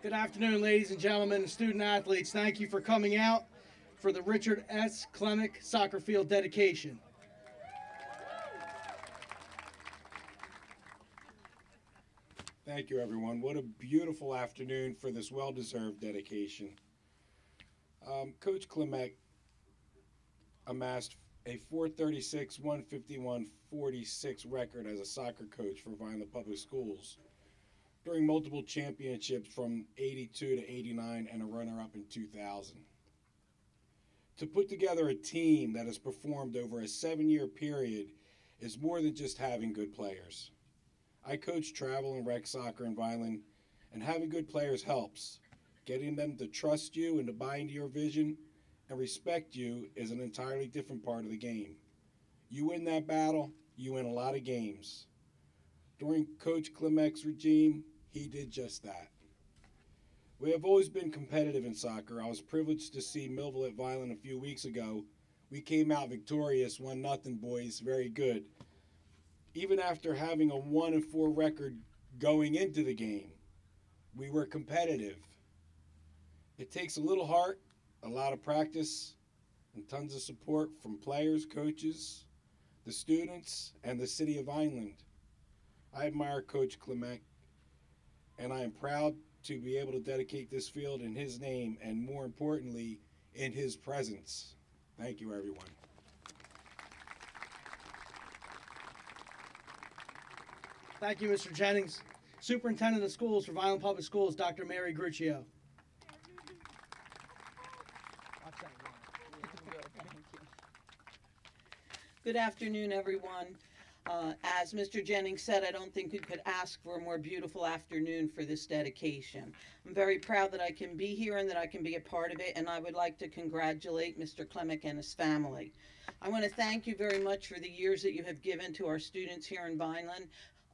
Good afternoon, ladies and gentlemen, and student athletes. Thank you for coming out for the Richard S. Klimek soccer field dedication. Thank you, everyone. What a beautiful afternoon for this well-deserved dedication. Coach Klimek amassed a 436, 151, 46 record as a soccer coach for Vineland Public Schools during multiple championships from 82 to 89 and a runner-up in 2000. To put together a team that has performed over a 7-year period is more than just having good players. I coach travel and rec soccer in Vineland, and having good players helps. Getting them to trust you and to buy into your vision and respect you is an entirely different part of the game. You win that battle, you win a lot of games. During Coach Klimek's regime, he did just that. We have always been competitive in soccer. I was privileged to see Millville at Vineland a few weeks ago. We came out victorious, 1-0, boys, very good. Even after having a 1-4 record going into the game, we were competitive. It takes a little heart, a lot of practice, and tons of support from players, coaches, the students, and the city of Vineland. I admire Coach Klimek, and I am proud to be able to dedicate this field in his name and, more importantly, in his presence. Thank you, everyone. Thank you, Mr. Jennings. Superintendent of Schools for Vineland Public Schools, Dr. Mary Gruccio. Good afternoon, everyone. As Mr. Jennings said, I don't think we could ask for a more beautiful afternoon for this dedication. I'm very proud that I can be here and that I can be a part of it, and I would like to congratulate Mr. Klimek and his family. I want to thank you very much for the years that you have given to our students here in Vineland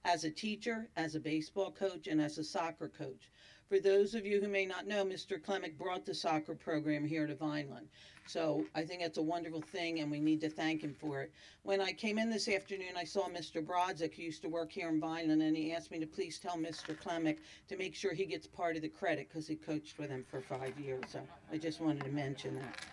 as a teacher, as a baseball coach, and as a soccer coach. For those of you who may not know, Mr. Klimek brought the soccer program here to Vineland. So I think it's a wonderful thing, and we need to thank him for it. When I came in this afternoon, I saw Mr. Brodzik, who used to work here in Vineland, and he asked me to please tell Mr. Klimek to make sure he gets part of the credit because he coached with him for 5 years. So I just wanted to mention that.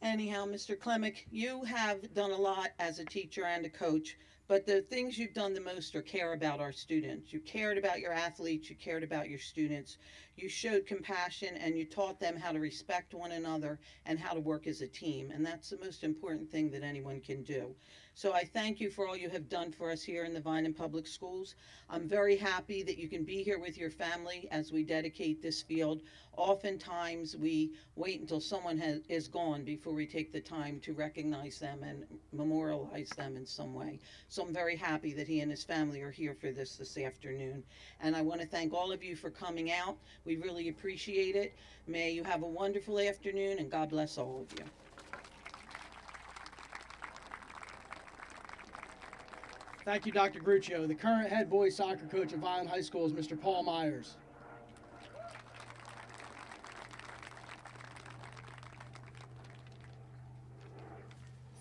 Anyhow, Mr. Klimek, you have done a lot as a teacher and a coach, but the things you've done the most are care about our students. You cared about your athletes, you cared about your students, you showed compassion, and you taught them how to respect one another and how to work as a team, and that's the most important thing that anyone can do. So I thank you for all you have done for us here in the Vineland Public Schools. I'm very happy that you can be here with your family as we dedicate this field. Oftentimes we wait until someone is gone before we take the time to recognize them and memorialize them in some way. So I'm very happy that he and his family are here for this afternoon. And I want to thank all of you for coming out. We really appreciate it. May you have a wonderful afternoon, and God bless all of you. Thank you, Dr. Gruccio. The current head boys soccer coach at Vineland High School is Mr. Paul Myers.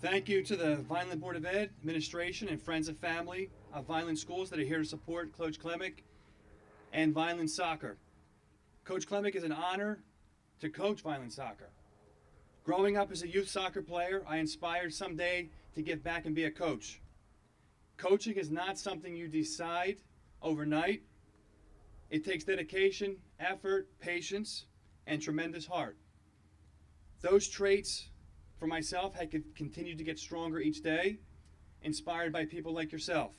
Thank you to the Vineland Board of Ed, administration, and friends and family of Vineland Schools that are here to support Coach Klimek and Vineland Soccer. Coach Klimek, is an honor to coach Vineland Soccer. Growing up as a youth soccer player, I inspired someday to give back and be a coach. Coaching is not something you decide overnight. It takes dedication, effort, patience, and tremendous heart. Those traits for myself have continued to get stronger each day, inspired by people like yourself.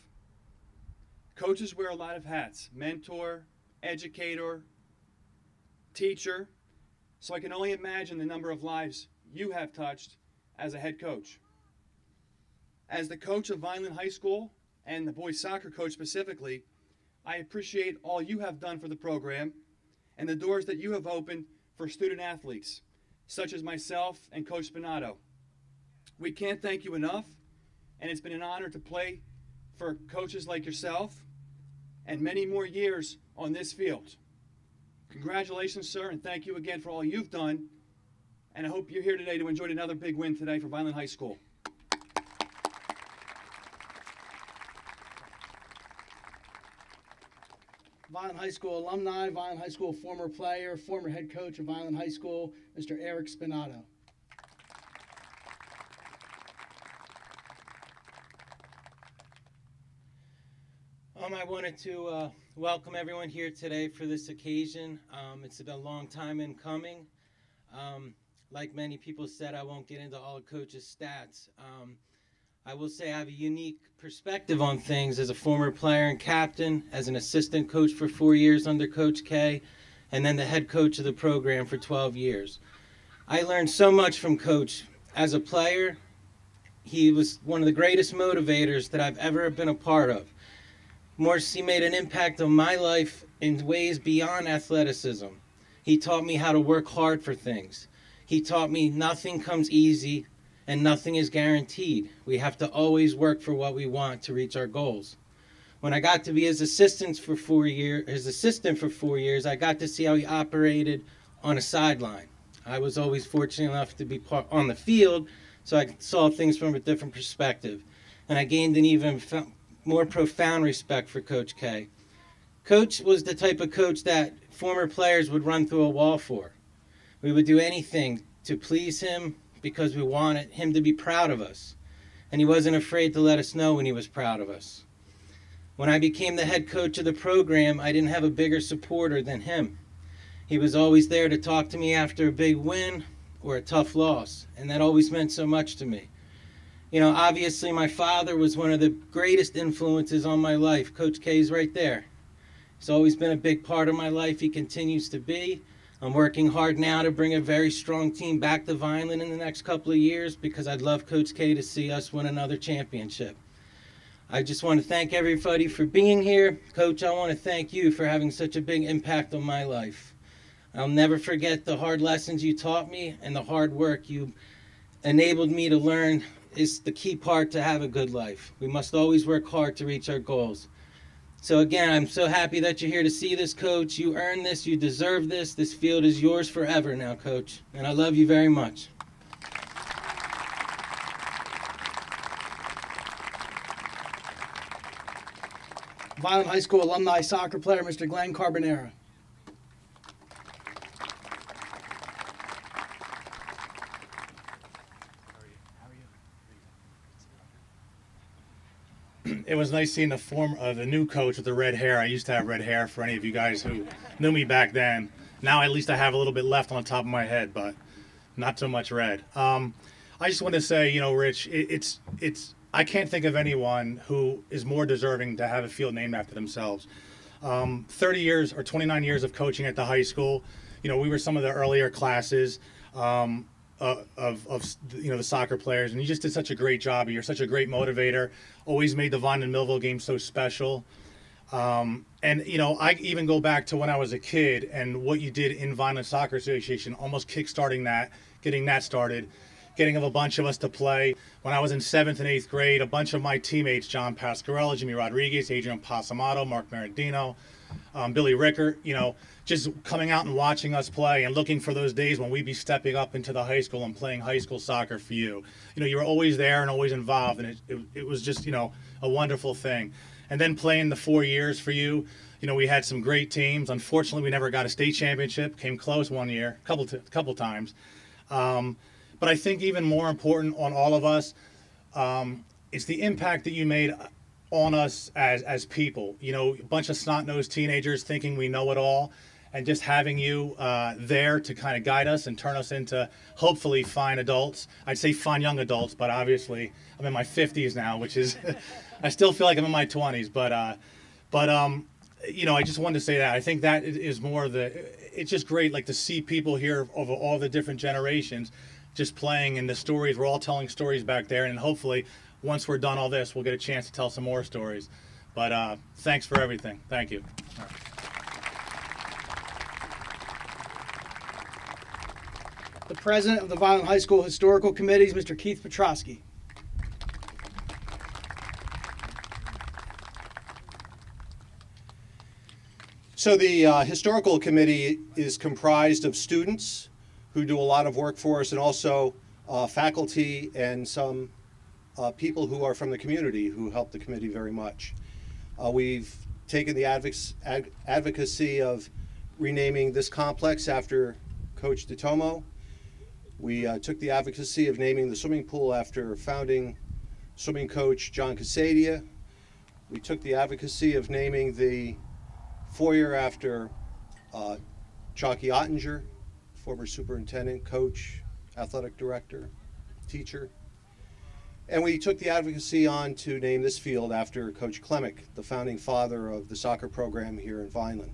Coaches wear a lot of hats: mentor, educator, teacher, so I can only imagine the number of lives you have touched as a head coach. As the coach of Vineland High School, and the boys soccer coach specifically, I appreciate all you have done for the program and the doors that you have opened for student athletes, such as myself and Coach Spinato. We can't thank you enough, and it's been an honor to play for coaches like yourself and many more years on this field. Congratulations, sir, and thank you again for all you've done, and I hope you're here today to enjoy another big win today for Vineland High School. Vineland High School alumni, Vineland High School former player, former head coach of Vineland High School, Mr. Eric Spinato. I wanted to welcome everyone here today for this occasion. It's been a long time in coming. Like many people said, I won't get into all of Coach's stats. I will say I have a unique perspective on things as a former player and captain, as an assistant coach for 4 years under Coach K, and then the head coach of the program for 12 years. I learned so much from Coach. As a player, he was one of the greatest motivators that I've ever been a part of. He made an impact on my life in ways beyond athleticism. He taught me how to work hard for things. He taught me nothing comes easy and nothing is guaranteed. We have to always work for what we want to reach our goals. When I got to be his assistant for 4 years, I got to see how he operated on a sideline. I was always fortunate enough to be on the field, so I saw things from a different perspective. And I gained an even more profound respect for Coach K. Coach was the type of coach that former players would run through a wall for. We would do anything to please him because we wanted him to be proud of us. And he wasn't afraid to let us know when he was proud of us. When I became the head coach of the program, I didn't have a bigger supporter than him. He was always there to talk to me after a big win or a tough loss, and that always meant so much to me. You know, obviously my father was one of the greatest influences on my life. Coach K's right there. He's always been a big part of my life. He continues to be. I'm working hard now to bring a very strong team back to Vineland in the next couple of years because I'd love Coach K to see us win another championship. I just want to thank everybody for being here. Coach, I want to thank you for having such a big impact on my life. I'll never forget the hard lessons you taught me and the hard work you enabled me to learn is the key part to have a good life. We must always work hard to reach our goals. So again, I'm so happy that you're here to see this, Coach. You earned this. You deserve this. This field is yours forever now, Coach. And I love you very much. Vineland High School alumni soccer player, Mr. Glenn Carbonera. It was nice seeing the new coach with the red hair. I used to have red hair for any of you guys who knew me back then. Now at least I have a little bit left on the top of my head, but not so much red. I just want to say, you know, Rich, I can't think of anyone who is more deserving to have a field named after themselves. 30 years or 29 years of coaching at the high school. You know, we were some of the earlier classes of you know, the soccer players, and you just did such a great job. You're such a great motivator. Always made the Vineland Millville game so special. And you know, I even go back to when I was a kid and what you did in Vineland Soccer Association, almost kick-starting that, getting that started, getting a bunch of us to play. When I was in 7th and 8th grade, a bunch of my teammates, John Pasquarella, Jimmy Rodriguez, Adrian Pasamato, Mark Marandino, Billy Rickert, you know, just coming out and watching us play and looking for those days when we'd be stepping up into the high school and playing high school soccer for you. You know, you were always there and always involved, and it was just, you know, a wonderful thing. And then playing the 4 years for you, you know, we had some great teams. Unfortunately, we never got a state championship. Came close one year, couple times. But I think even more important on all of us, it's the impact that you made on us as people. You know, a bunch of snot-nosed teenagers thinking we know it all, and just having you there to kind of guide us and turn us into hopefully fine adults. I'd say fine young adults, but obviously I'm in my 50s now, which is I still feel like I'm in my 20s. But you know, I just wanted to say that I think that is more it's just great, like, to see people here of all the different generations just playing, and the stories. We're all telling stories back there, and hopefully once we're done all this, we'll get a chance to tell some more stories. But thanks for everything. Thank you. All right. The president of the Vineland High School Historical Committees, Mr. Keith Petrosky. So the Historical Committee is comprised of students who do a lot of work for us, and also faculty and some people who are from the community who help the committee very much. We've taken the advocacy of renaming this complex after Coach DeTomo. We took the advocacy of naming the swimming pool after founding swimming coach John Casadia. We took the advocacy of naming the foyer after Chalky Ottinger, former superintendent, coach, athletic director, teacher. And we took the advocacy on to name this field after Coach Klimek, the founding father of the soccer program here in Vineland.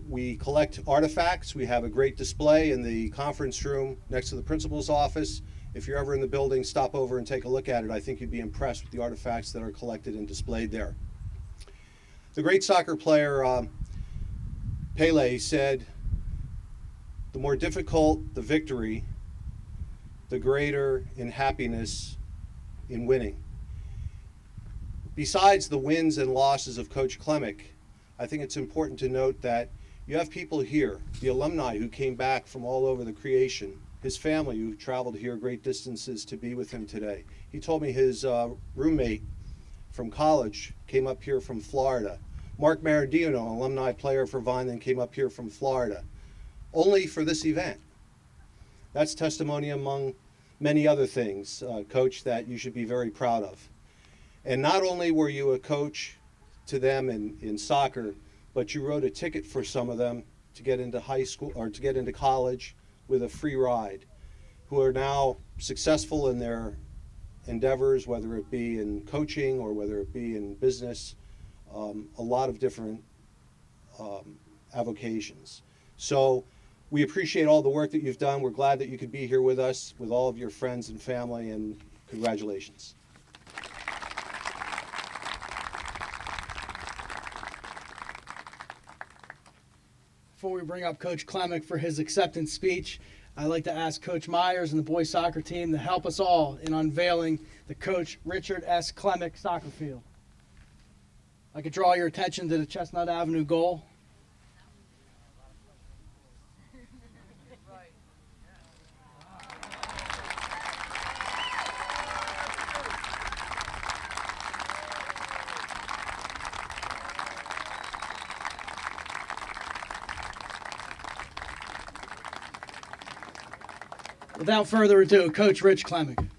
We collect artifacts. We have a great display in the conference room next to the principal's office. If you're ever in the building, stop over and take a look at it. I think you'd be impressed with the artifacts that are collected and displayed there. The great soccer player Pele said, "The more difficult the victory, the greater in happiness in winning." Besides the wins and losses of Coach Klimek, I think it's important to note that you have people here, the alumni who came back from all over the creation, his family who traveled here great distances to be with him today. He told me his roommate from college came up here from Florida. Mark Maradino, an alumni player for Vineland, came up here from Florida, only for this event. That's testimony among many other things, Coach, that you should be very proud of. And not only were you a coach to them in soccer, but you wrote a ticket for some of them to get into high school or to get into college with a free ride, who are now successful in their endeavors, whether it be in coaching or whether it be in business, a lot of different avocations. So we appreciate all the work that you've done. We're glad that you could be here with us, with all of your friends and family, and congratulations. Before we bring up Coach Klimek for his acceptance speech, I'd like to ask Coach Myers and the boys soccer team to help us all in unveiling the Coach Richard S. Klimek soccer field. I could draw your attention to the Chestnut Avenue goal. Without further ado, Coach Rich Klimek.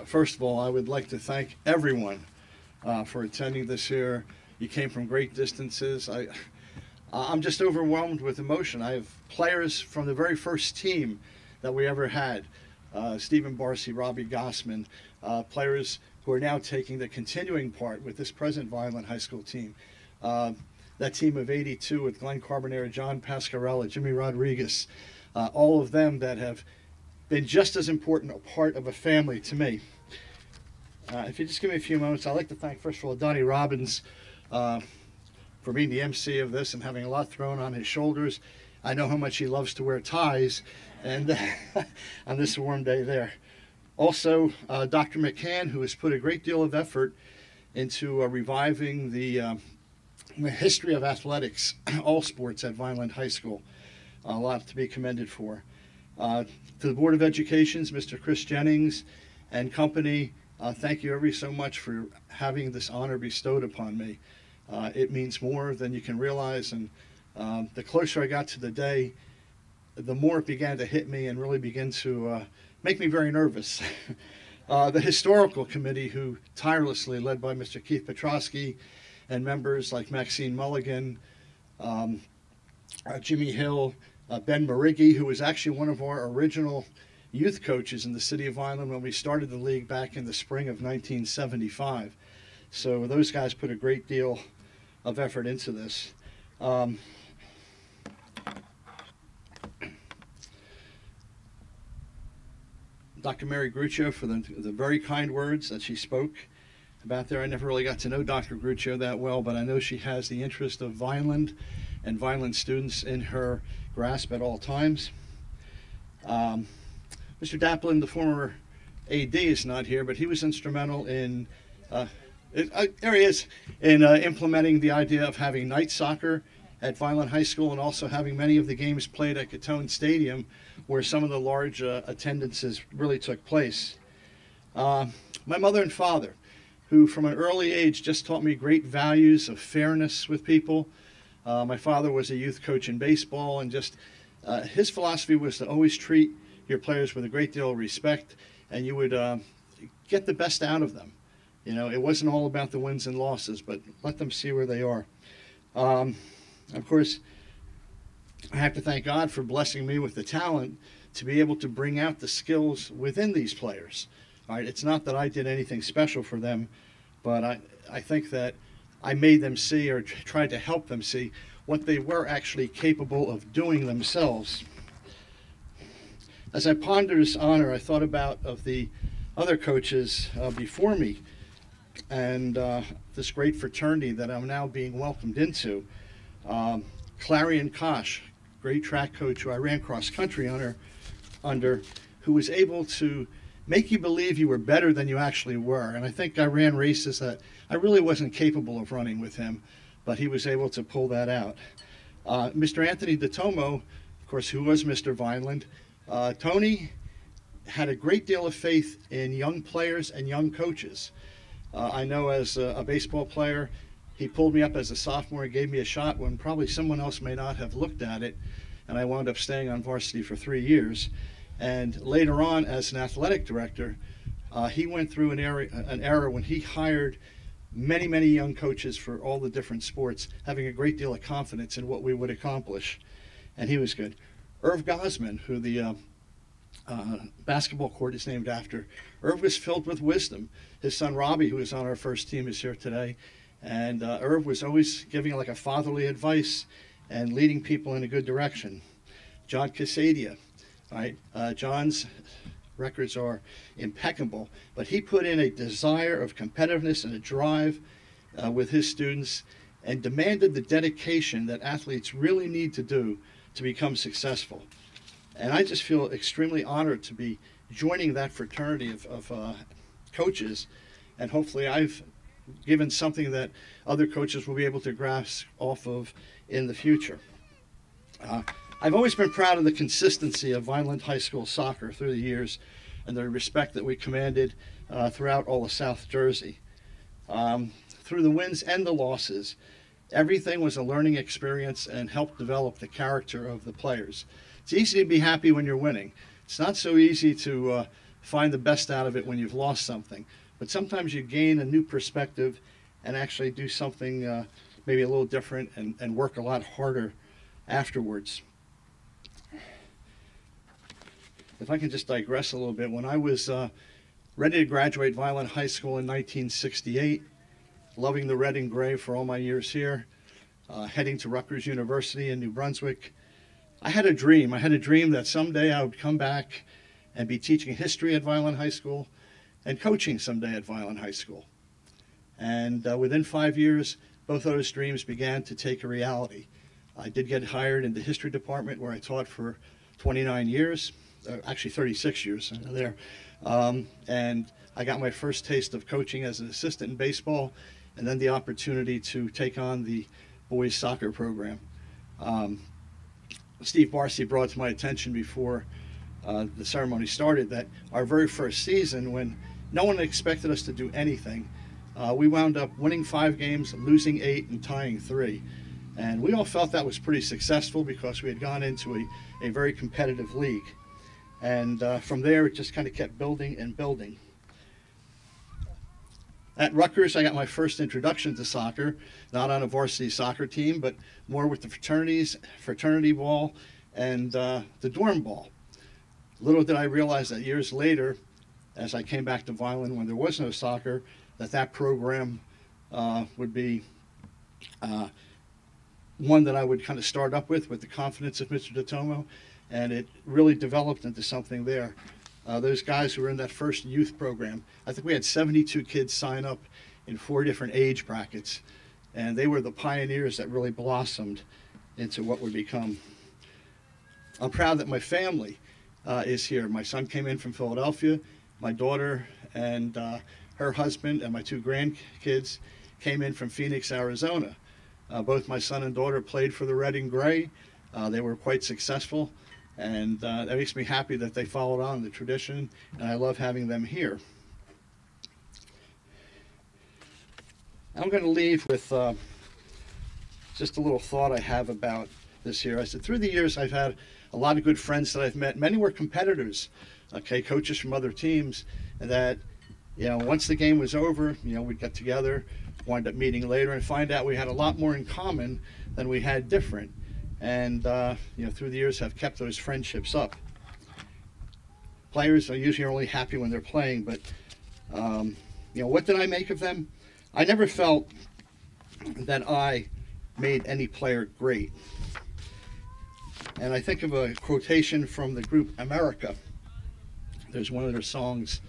First of all, I would like to thank everyone for attending this year. You came from great distances. I'm just overwhelmed with emotion. I have players from the very first team that we ever had, Stephen Barcy, Robbie Gossman, players who are now taking the continuing part with this present Vineland High School team. That team of 82 with Glenn Carbonera, John Pascarella, Jimmy Rodriguez, all of them that have been just as important a part of a family to me. If you just give me a few moments, I'd like to thank, first of all, Donnie Robbins for being the MC of this and having a lot thrown on his shoulders. I know how much he loves to wear ties, and on this warm day there. Also, Dr. McCann, who has put a great deal of effort into reviving the history of athletics, all sports at Vineland High School. A lot to be commended for. To the Board of Education's Mr. Chris Jennings and company, thank you ever so much for having this honor bestowed upon me. It means more than you can realize, and the closer I got to the day, the more it began to hit me and really begin to make me very nervous. The Historical Committee, who tirelessly, led by Mr. Keith Petrosky, and members like Maxine Mulligan, Jimmy Hill, Ben Marighi, who was actually one of our original youth coaches in the city of Vineland when we started the league back in the spring of 1975. So those guys put a great deal of effort into this. Dr. Mary Gruccio for the very kind words that she spoke about there. I never really got to know Dr. Gruccio that well, but I know she has the interest of Vineland and Vineland students in her grasp at all times. Mr. Daplin, the former AD is not here, but he was instrumental in, there he is, in implementing the idea of having night soccer at Vineland High School, and also having many of the games played at Catone Stadium, where some of the large attendances really took place. My mother and father, who from an early age just taught me great values of fairness with people. My father was a youth coach in baseball, and just his philosophy was to always treat your players with a great deal of respect, and you would get the best out of them. You know, it wasn't all about the wins and losses, but let them see where they are. Of course, I have to thank God for blessing me with the talent to be able to bring out the skills within these players. All right, it's not that I did anything special for them, but I think that I made them see, or tried to help them see, what they were actually capable of doing themselves. As I pondered this honor, I thought about of the other coaches before me, and this great fraternity that I'm now being welcomed into. Clarion Kosh, great track coach who I ran cross country under, who was able to make you believe you were better than you actually were. And I think I ran races that I really wasn't capable of running with him, but he was able to pull that out. Mr. Anthony DeTomo, of course, who was Mr. Vineland, Tony had a great deal of faith in young players and young coaches. I know as a baseball player, he pulled me up as a sophomore and gave me a shot when probably someone else may not have looked at it, and I wound up staying on varsity for 3 years. And later on, as an athletic director, he went through an era when he hired many, many young coaches for all the different sports, having a great deal of confidence in what we would accomplish, and he was good. Irv Gosman, who the basketball court is named after, Irv was filled with wisdom. His son Robbie, who is on our first team, is here today, and Irv was always giving like a fatherly advice and leading people in a good direction. John Casadia, right? John's records are impeccable, but he put in a desire of competitiveness and a drive with his students, and demanded the dedication that athletes really need to do to become successful. And I just feel extremely honored to be joining that fraternity of coaches, and hopefully I've given something that other coaches will be able to grasp off of in the future. I've always been proud of the consistency of Vineland High School soccer through the years, and the respect that we commanded throughout all of South Jersey. Through the wins and the losses, everything was a learning experience and helped develop the character of the players. It's easy to be happy when you're winning. It's not so easy to find the best out of it when you've lost something. But sometimes you gain a new perspective and actually do something maybe a little different and work a lot harder afterwards. If I can just digress a little bit, when I was ready to graduate Vineland High School in 1968, loving the red and gray for all my years here, heading to Rutgers University in New Brunswick, I had a dream. I had a dream that someday I would come back and be teaching history at Vineland High School and coaching someday at Vineland High School. And within 5 years, both of those dreams began to take a reality. I did get hired in the history department, where I taught for 29 years, actually 36 years there. And I got my first taste of coaching as an assistant in baseball, and then the opportunity to take on the boys soccer program. Steve Barcy brought to my attention before the ceremony started that our very first season, when no one expected us to do anything, we wound up winning 5 games, losing 8, and tying 3. And we all felt that was pretty successful because we had gone into a very competitive league. And from there, it just kind of kept building and building. At Rutgers, I got my first introduction to soccer, not on a varsity soccer team, but more with the fraternities, fraternity ball, and the dorm ball. Little did I realize that years later, as I came back to Vineland when there was no soccer, that program would be one that I would kind of start up with the confidence of Mr. DeTomo, and it really developed into something there. Those guys who were in that first youth program, I think we had 72 kids sign up in 4 different age brackets, and they were the pioneers that really blossomed into what would become. I'm proud that my family is here. My son came in from Philadelphia. My daughter and her husband and my 2 grandkids came in from Phoenix, Arizona. Both my son and daughter played for the Red and Gray. They were quite successful, and that makes me happy that they followed on the tradition, and I love having them here. I'm going to leave with just a little thought I have about this year. I said, through the years, I've had a lot of good friends that I've met. Many were competitors, okay, coaches from other teams, and that, you know, once the game was over, you know, we'd get together, wind up meeting later, and find out we had a lot more in common than we had different. And, you know, through the years, have kept those friendships up. Players are usually only happy when they're playing, but, you know, what did I make of them? I never felt that I made any player great. And I think of a quotation from the group America. There's one of their songs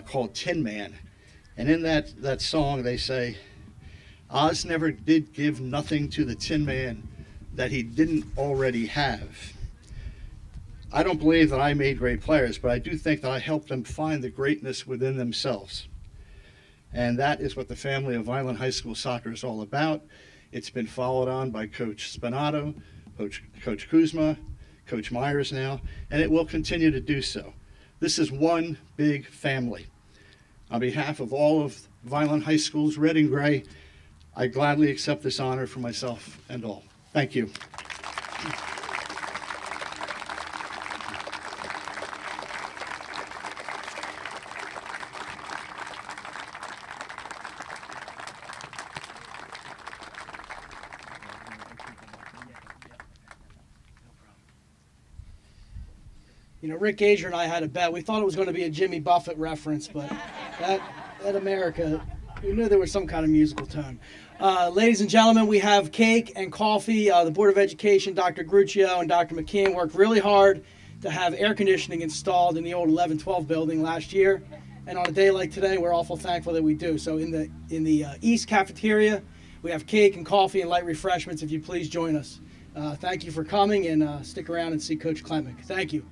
called Tin Man. And in that song, they say, Oz never did give nothing to the Tin Man that he didn't already have. I don't believe that I made great players, but I do think that I helped them find the greatness within themselves. And that is what the family of Vineland High School soccer is all about. It's been followed on by Coach Spinato, Coach Kuzma, Coach Myers now, and it will continue to do so. This is one big family. On behalf of all of Vineland High School's Red and Gray, I gladly accept this honor for myself and all. Thank you. You know, Rick Gager and I had a bet. We thought it was going to be a Jimmy Buffett reference, but that America, we knew there was some kind of musical tone. Ladies and gentlemen, we have cake and coffee. The Board of Education, Dr. Gruccio and Dr. McKeon worked really hard to have air conditioning installed in the old 11-12 building last year. And on a day like today, we're awful thankful that we do. So in the East Cafeteria, we have cake and coffee and light refreshments. If you please join us. Thank you for coming, and stick around and see Coach Klimek. Thank you.